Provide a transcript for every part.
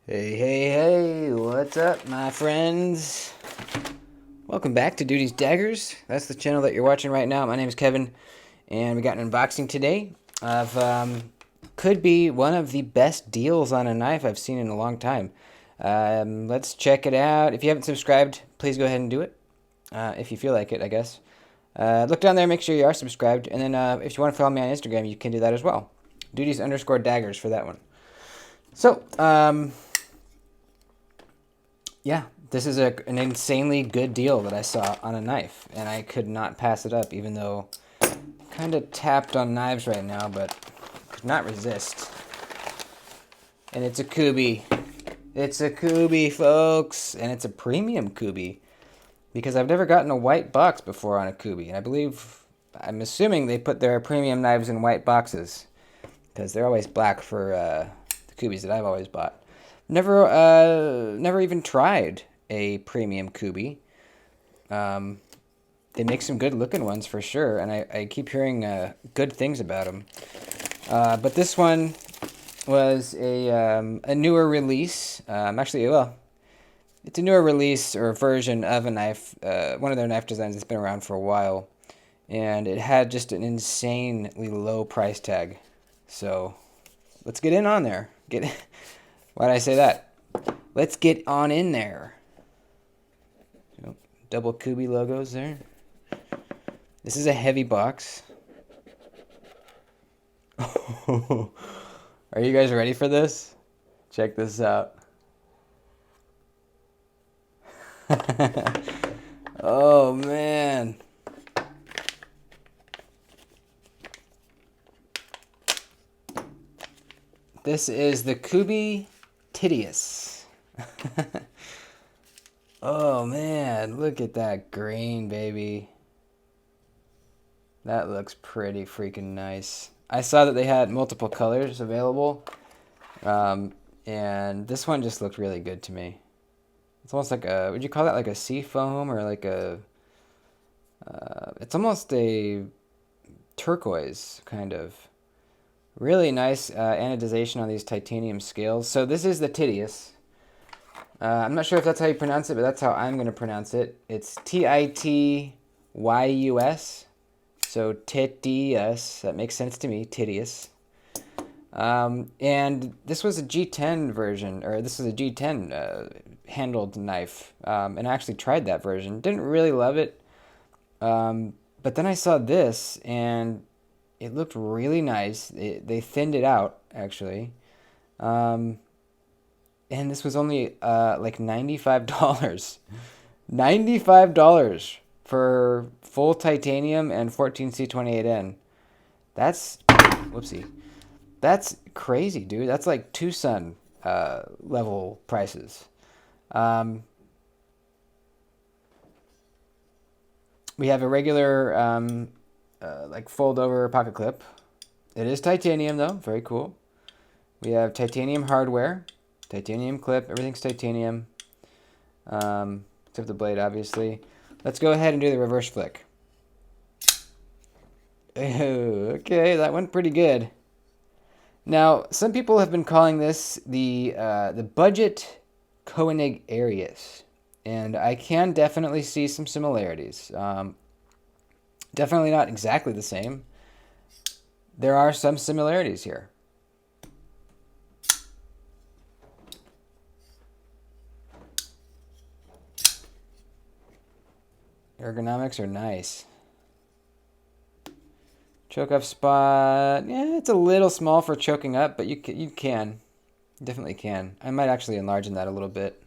Hey, hey, hey, what's up, my friends? Welcome back to Duty's Daggers. That's the channel that you're watching right now. My name is Kevin, and we got an unboxing today of could be one of the best deals on a knife I've seen in a long time. Let's check it out. If you haven't subscribed, please go ahead and do it. If you feel like it, I guess. Look down there, make sure you are subscribed, and then if you want to follow me on Instagram, you can do that as well. Duties_daggers for that one. So, yeah, this is an insanely good deal that I saw on a knife, and I could not pass it up, even though I'm kind of tapped on knives right now, but could not resist. And it's a Kubey. It's a Kubey, folks, and it's a premium Kubey, because I've never gotten a white box before on a Kubey, and I'm assuming they put their premium knives in white boxes, because they're always black for the Kubeys that I've always bought. Never even tried a premium Kubey. They make some good looking ones for sure, and I keep hearing good things about them. But this one was a newer release. Well, it's a newer release or version of a knife. One of their knife designs that's been around for a while, and it had just an insanely low price tag. So let's get in on there. Why did I say that? Let's get on in there. So, double Kubey logos there. This is a heavy box. Are you guys ready for this? Check this out. Oh, man. This is the Kubey Tedious. Oh, man. Look at that grain, baby. That looks pretty freaking nice. I saw that they had multiple colors available. And this one just looked really good to me. It's almost like would you call that like a sea foam or like it's almost a turquoise kind of. Really nice anodization on these titanium scales. So this is the Titius. I'm not sure if that's how you pronounce it, but that's how I'm going to pronounce it. It's Tityus. So Titius. That makes sense to me. Titius. And this was a G10 version, or this is a G10 handled knife. And I actually tried that version. Didn't really love it. But then I saw this, and it looked really nice. They thinned it out, actually. And this was only like $95. $95 for full titanium and 14C28N. That's, whoopsie. That's crazy, dude. That's like Tucson level prices. We have a regular like fold over pocket clip. It is titanium though, very cool. We have titanium hardware, titanium clip, everything's titanium, except the blade obviously. Let's go ahead and do the reverse flick. Okay, that went pretty good. Now, some people have been calling this the budget Koenig Arius, and I can definitely see some similarities. Definitely not exactly the same. There are some similarities here. Ergonomics are nice. Choke up spot. Yeah, it's a little small for choking up, but you can. Definitely can. I might actually enlarge that a little bit.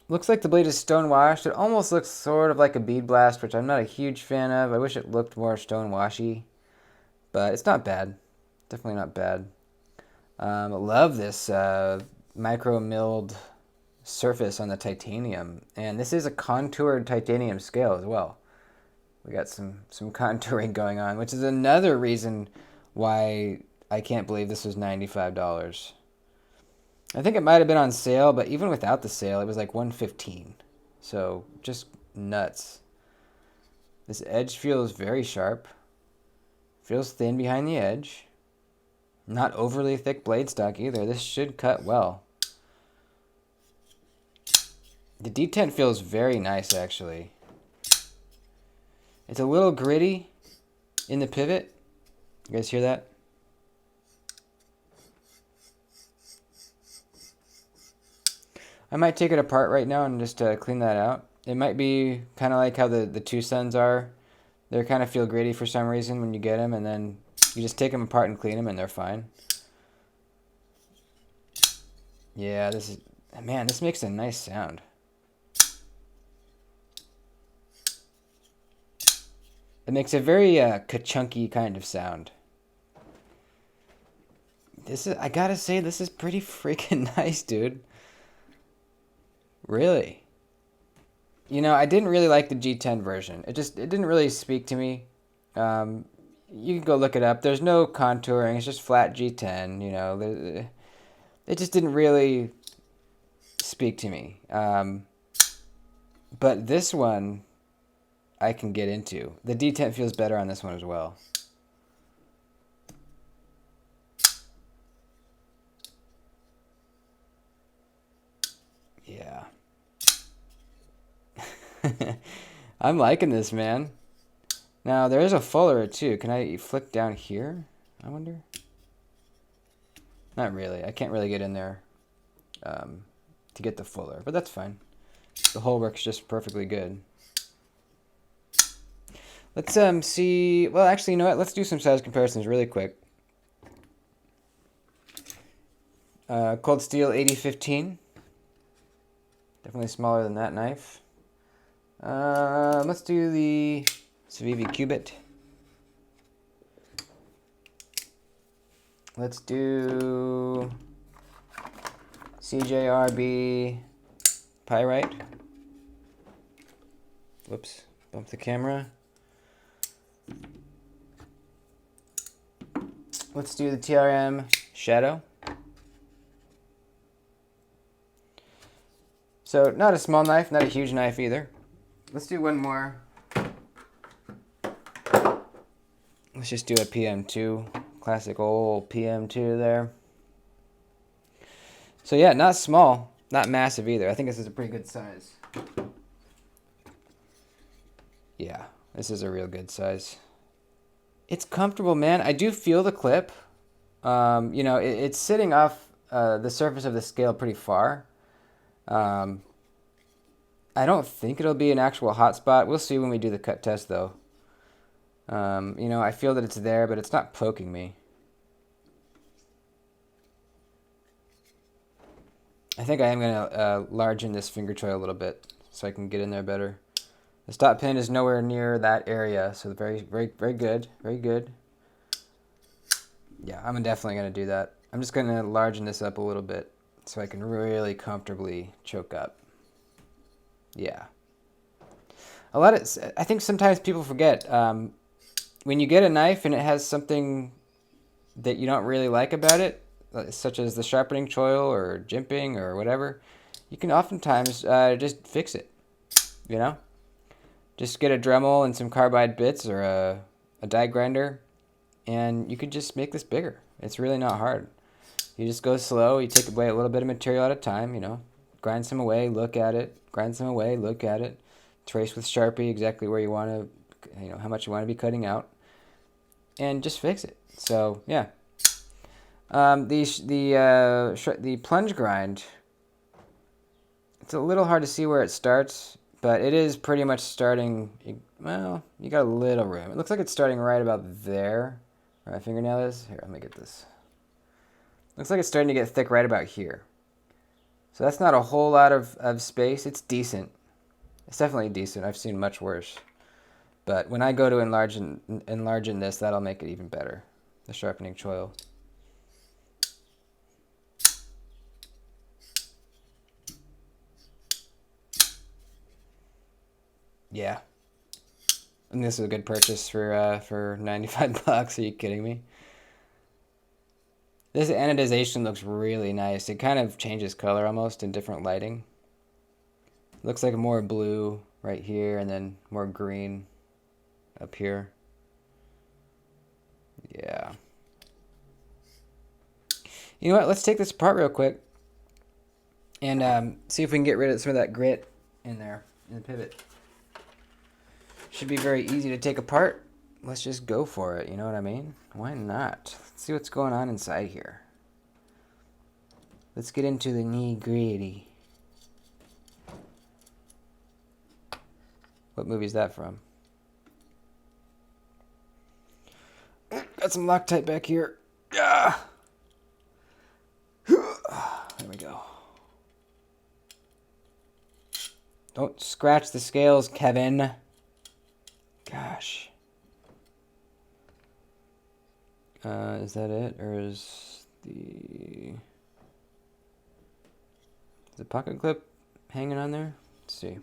Looks like the blade is stone washed. It almost looks sort of like a bead blast, which I'm not a huge fan of. I wish it looked more stone washy, but it's not bad. Definitely not bad. I love this micro milled surface on the titanium, and this is a contoured titanium scale as well. We got some contouring going on, which is another reason why I can't believe this was $95. I think it might have been on sale, but even without the sale, it was like $115. So just nuts. This edge feels very sharp. Feels thin behind the edge. Not overly thick blade stock either. This should cut well. The detent feels very nice, actually. It's a little gritty in the pivot. You guys hear that? I might take it apart right now and just clean that out. It might be kind of like how the Two Suns are. They kind of feel gritty for some reason when you get them, and then you just take them apart and clean them, and they're fine. Yeah, man, this makes a nice sound. It makes a very ka-chunky kind of sound. I gotta say, this is pretty freaking nice, dude. Really. You know, I didn't really like the G10 version. It didn't really speak to me. You can go look it up. There's no contouring. It's just flat G10, you know. It just didn't really speak to me. But this one, I can get into. The detent feels better on this one as well. Yeah. I'm liking this, man. Now, there is a fuller too. Can I flick down here? I wonder. Not really. I can't really get in there to get the fuller, but that's fine. The hole works just perfectly good. Let's see. Well, actually, you know what? Let's do some size comparisons really quick. Cold Steel 8015. Definitely smaller than that knife. Let's do the Civivi Cubit. Let's do CJRB Pyrite. Whoops, bumped the camera. Let's do the TRM Shadow. So not a small knife, not a huge knife either. Let's do one more. Let's just do a PM2. Classic old PM2 there. So yeah, not small, not massive either. I think this is a pretty good size. Yeah, this is a real good size. It's comfortable, man. I do feel the clip. You know, it's sitting off the surface of the scale pretty far. I don't think it'll be an actual hot spot. We'll see when we do the cut test, though. You know, I feel that it's there, but it's not poking me. I think I am going to largen this finger choil a little bit so I can get in there better. The stop pin is nowhere near that area, so very, very, very good. Very good. Yeah, I'm definitely going to do that. I'm just going to largen this up a little bit so I can really comfortably choke up. Yeah. I think sometimes people forget, when you get a knife and it has something that you don't really like about it, such as the sharpening choil or jimping or whatever, you can oftentimes just fix it, you know? Just get a Dremel and some carbide bits or a die grinder, and you could just make this bigger. It's really not hard. You just go slow. You take away a little bit of material at a time, you know. Grind some away, look at it. Grind some away, look at it. Trace with Sharpie exactly where you want to, you know, how much you want to be cutting out. And just fix it. So, yeah. The plunge grind, it's a little hard to see where it starts, but it is pretty much starting, well, you got a little room. It looks like it's starting right about there, where my fingernail is. Here, let me get this. Looks like it's starting to get thick right about here. So that's not a whole lot of space. It's decent. It's definitely decent. I've seen much worse. But when I go to enlarge in this, that'll make it even better. The sharpening choil. Yeah. And this is a good purchase for 95 bucks. Are you kidding me? This anodization looks really nice. It kind of changes color almost in different lighting. Looks like more blue right here and then more green up here. Yeah. You know what? Let's take this apart real quick and see if we can get rid of some of that grit in there, in the pivot. Should be very easy to take apart. Let's just go for it, you know what I mean? Why not? Let's see what's going on inside here. Let's get into the nitty-gritty. What movie is that from? Got some Loctite back here. Ah! There we go. Don't scratch the scales, Kevin. Gosh. Is that it? Or is the pocket clip hanging on there? Let's see.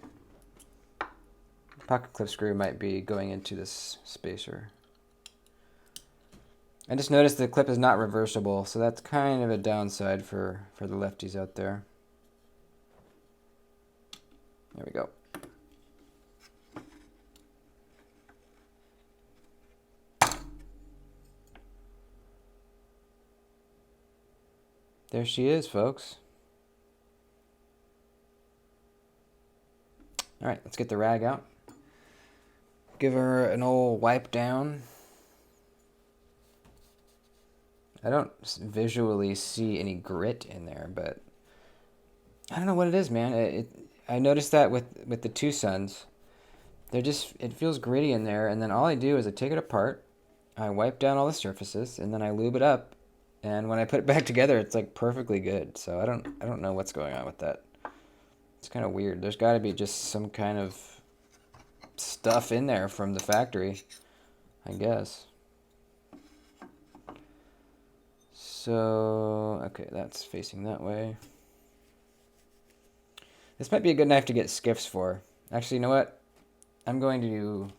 The pocket clip screw might be going into this spacer. I just noticed the clip is not reversible, so that's kind of a downside for the lefties out there. There we go. There she is, folks. All right, let's get the rag out. Give her an old wipe down. I don't visually see any grit in there, but I don't know what it is, man. I noticed that with the Tucsons. It feels gritty in there, and then all I do is I take it apart, I wipe down all the surfaces, and then I lube it up, and when I put it back together, it's like perfectly good. So I don't know what's going on with that. It's kind of weird. There's got to be just some kind of stuff in there from the factory, I guess. So, okay, that's facing that way. This might be a good knife to get skiffs for. Actually, you know what? I'm going to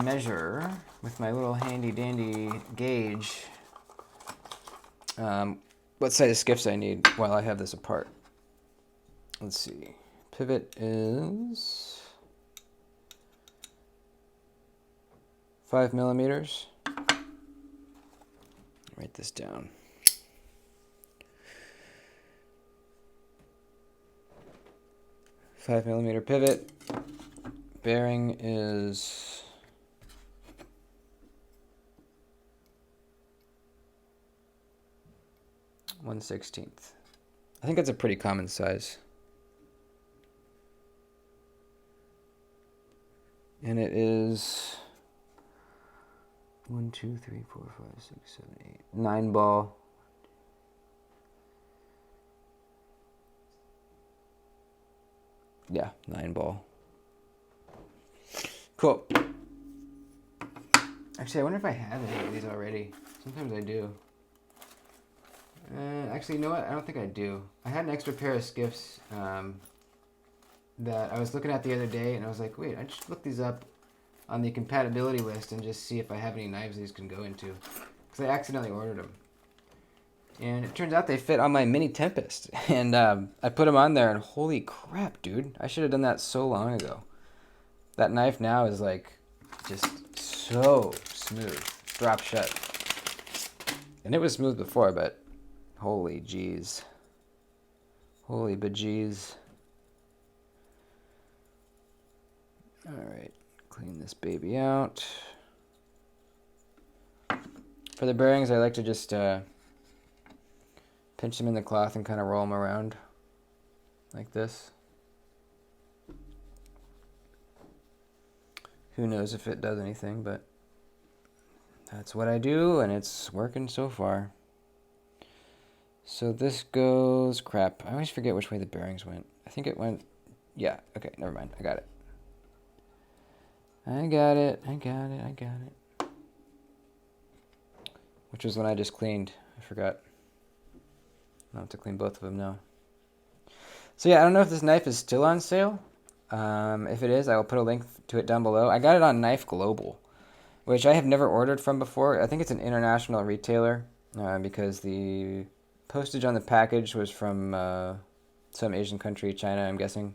measure with my little handy dandy gauge what size skiffs I need while I have this apart. Let's see. Pivot is 5 millimeters. Write this down. Five millimeter pivot. Bearing is 1/16. I think that's a pretty common size. And it is 1, 2, 3, 4, 5, 6, 7, 8, 9 ball. Yeah, 9 ball. Cool. Actually, I wonder if I have any of these already. Sometimes I do. Actually, you know what? I don't think I do. I had an extra pair of skiffs that I was looking at the other day, and I was like, wait, I just looked these up on the compatibility list and just see if I have any knives these can go into. Because I accidentally ordered them. And it turns out they fit on my Mini Tempest. And I put them on there, and holy crap, dude. I should have done that so long ago. That knife now is like just so smooth. Drop shut. And it was smooth before, but holy jeez. Holy bejeez. Alright, clean this baby out. For the bearings, I like to just pinch them in the cloth and kind of roll them around like this. Who knows if it does anything, but that's what I do, and it's working so far. So this goes, crap, I always forget which way the bearings went. I think it went, yeah, okay, never mind, I got it. I got it. Which was when I just cleaned, I forgot. I'll have to clean both of them now. So yeah, I don't know if this knife is still on sale. If it is, I will put a link to it down below. I got it on Knife Global, which I have never ordered from before. I think it's an international retailer because the postage on the package was from some Asian country, China, I'm guessing.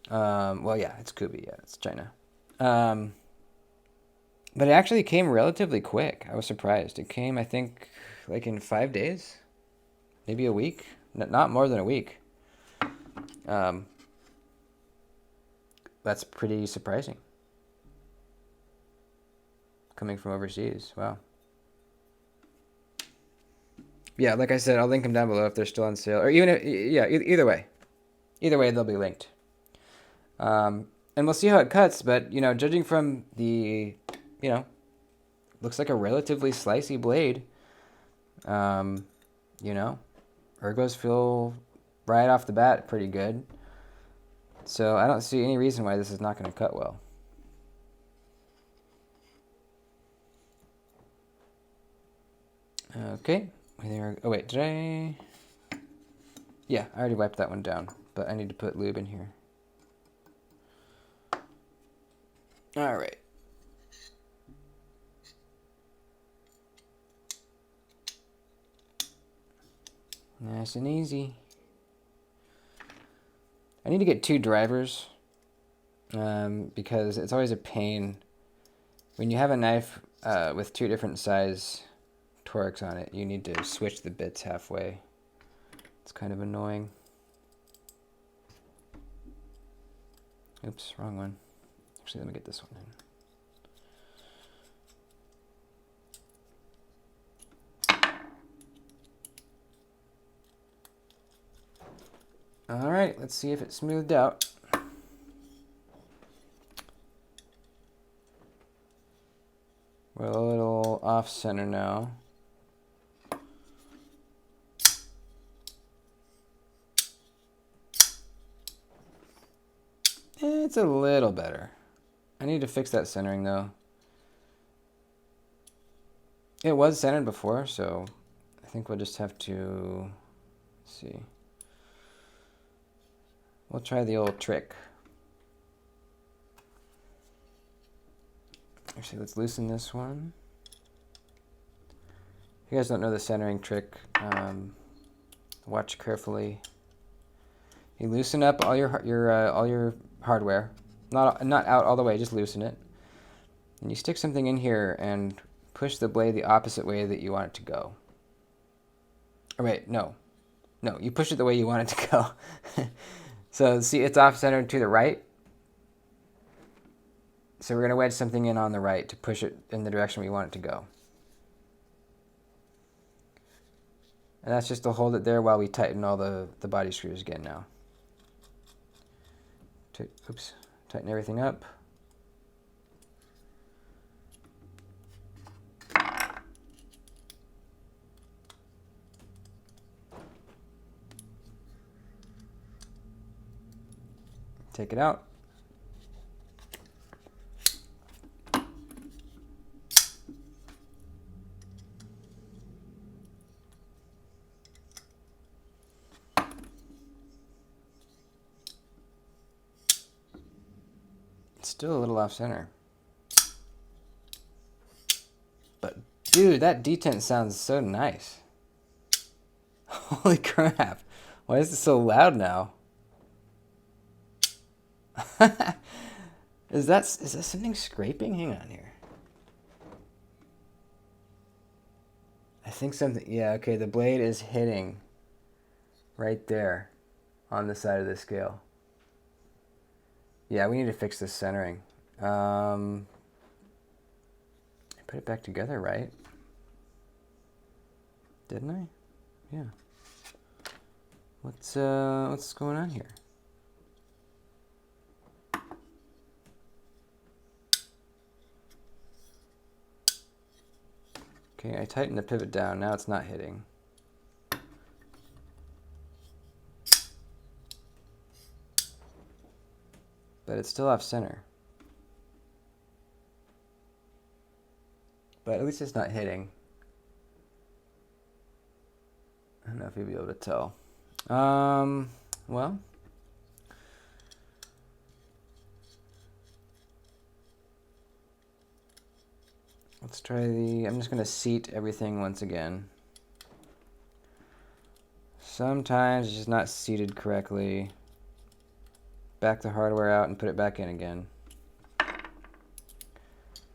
Well, yeah, it's Kubey. Yeah, it's China. But it actually came relatively quick. I was surprised. It came, I think, like in 5 days, maybe a week, not more than a week. That's pretty surprising. Coming from overseas, wow. Yeah, like I said, I'll link them down below if they're still on sale, or even if, yeah, either way, they'll be linked. And we'll see how it cuts, but you know, judging from the, you know, looks like a relatively slicey blade. You know, ergos feel right off the bat pretty good. So I don't see any reason why this is not going to cut well. Okay. Oh wait, did I? Yeah, I already wiped that one down, but I need to put lube in here. All right. Nice and easy. I need to get 2 drivers because it's always a pain when you have a knife with 2 different size torques on it. You need to switch the bits halfway. It's kind of annoying. Oops, wrong one. Actually, let me get this one in. All right, let's see if it smoothed out. We're a little off center now. It's a little better. I need to fix that centering though. It was centered before, so I think we'll just have to see. We'll try the old trick. Actually, let's loosen this one. If you guys don't know the centering trick, watch carefully. You loosen up all your hardware, not out all the way, just loosen it. And you stick something in here and push the blade the opposite way that you want it to go. Or wait, no, you push it the way you want it to go. So see, it's off-centered to the right. So we're going to wedge something in on the right to push it in the direction we want it to go. And that's just to hold it there while we tighten all the body screws again now. Oops, tighten everything up. Take it out. It's still a little off center. But dude, that detent sounds so nice. Holy crap. Why is it so loud now? Is that something scraping? Hang on here. I think something, yeah, okay, the blade is hitting right there on the side of the scale. Yeah, we need to fix this centering. I put it back together, right? Didn't I? Yeah. What's going on here? Okay, I tightened the pivot down. Now it's not hitting. But it's still off center. But at least it's not hitting. I don't know if you'll be able to tell. Well. Let's try I'm just going to seat everything once again. Sometimes it's just not seated correctly. Back the hardware out and put it back in again. And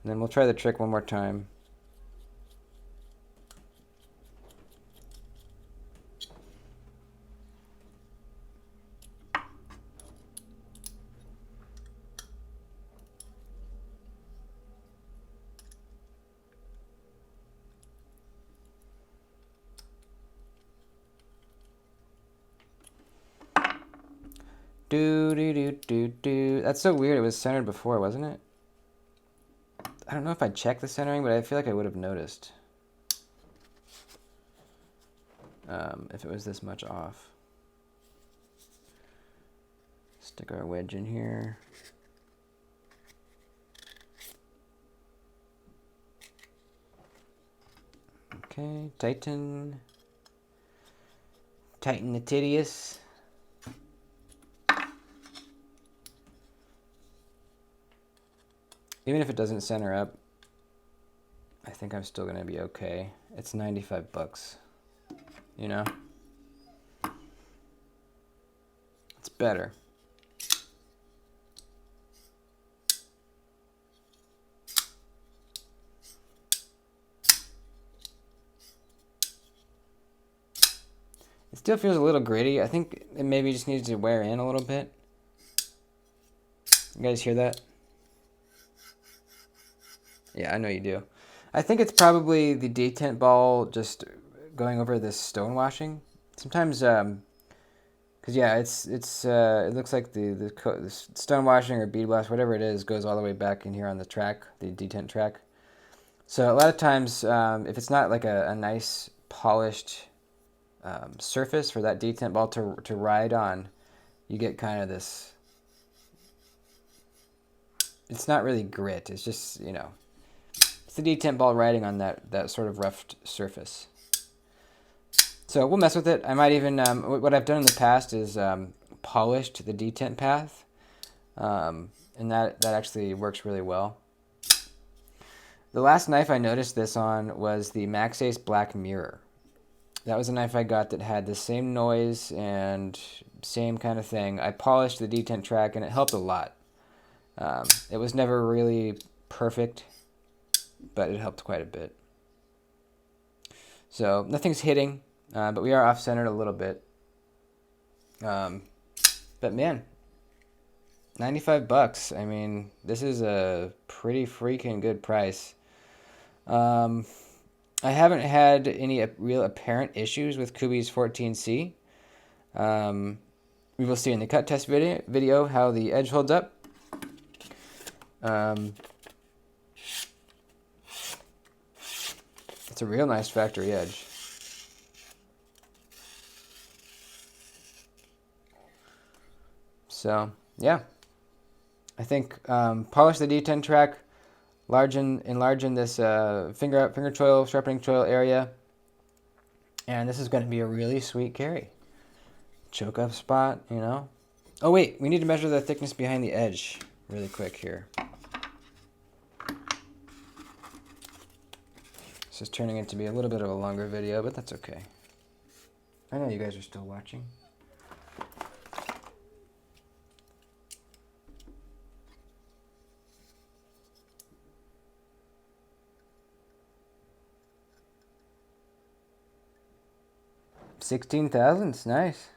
then we'll try the trick one more time. Do. That's so weird. It was centered before, wasn't it? I don't know if I checked the centering, but I feel like I would have noticed if it was this much off. Stick our wedge in here. Okay, tighten the tedious. Even if it doesn't center up, I think I'm still gonna be okay. It's 95 bucks, you know? It's better. It still feels a little gritty. I think it maybe just needs to wear in a little bit. You guys hear that? Yeah, I know you do. I think it's probably the detent ball just going over this stone washing. Sometimes, because yeah, it looks like the stone washing or bead blast, whatever it is, goes all the way back in here on the track, the detent track. So a lot of times, if it's not like a nice polished surface for that detent ball to ride on, you get kind of this. It's not really grit. It's just, you know, it's the detent ball riding on that sort of rough surface. So we'll mess with it. I might even, what I've done in the past is polished the detent path, and that actually works really well. The last knife I noticed this on was the Max Ace Black Mirror. That was a knife I got that had the same noise and same kind of thing. I polished the detent track and it helped a lot. It was never really perfect, but it helped quite a bit. So nothing's hitting, but we are off-centered a little bit. But man, 95 bucks. I mean, this is a pretty freaking good price. I haven't had any real apparent issues with Kubey's 14C. We will see in the cut test video how the edge holds up. It's a real nice factory edge. So, yeah. I think polish the detent track, enlarge in this finger choil, sharpening choil area. And this is going to be a really sweet carry. Choke up spot, you know. Oh wait, we need to measure the thickness behind the edge really quick here. This is turning into be a little bit of a longer video, but that's okay. I know you guys are still watching. $16,000, nice.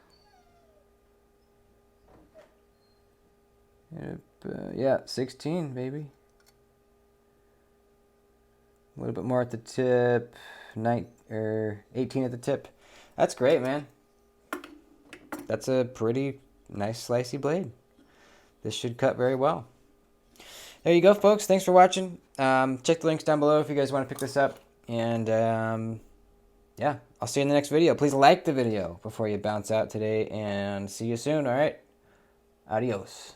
Yeah, 16, baby. A little bit more at the tip, 18 at the tip. That's great, man. That's a pretty nice slicey blade. This should cut very well. There you go, folks. Thanks for watching. Check the links down below if you guys want to pick this up. And yeah, I'll see you in the next video. Please like the video before you bounce out today, and see you soon, all right? Adios.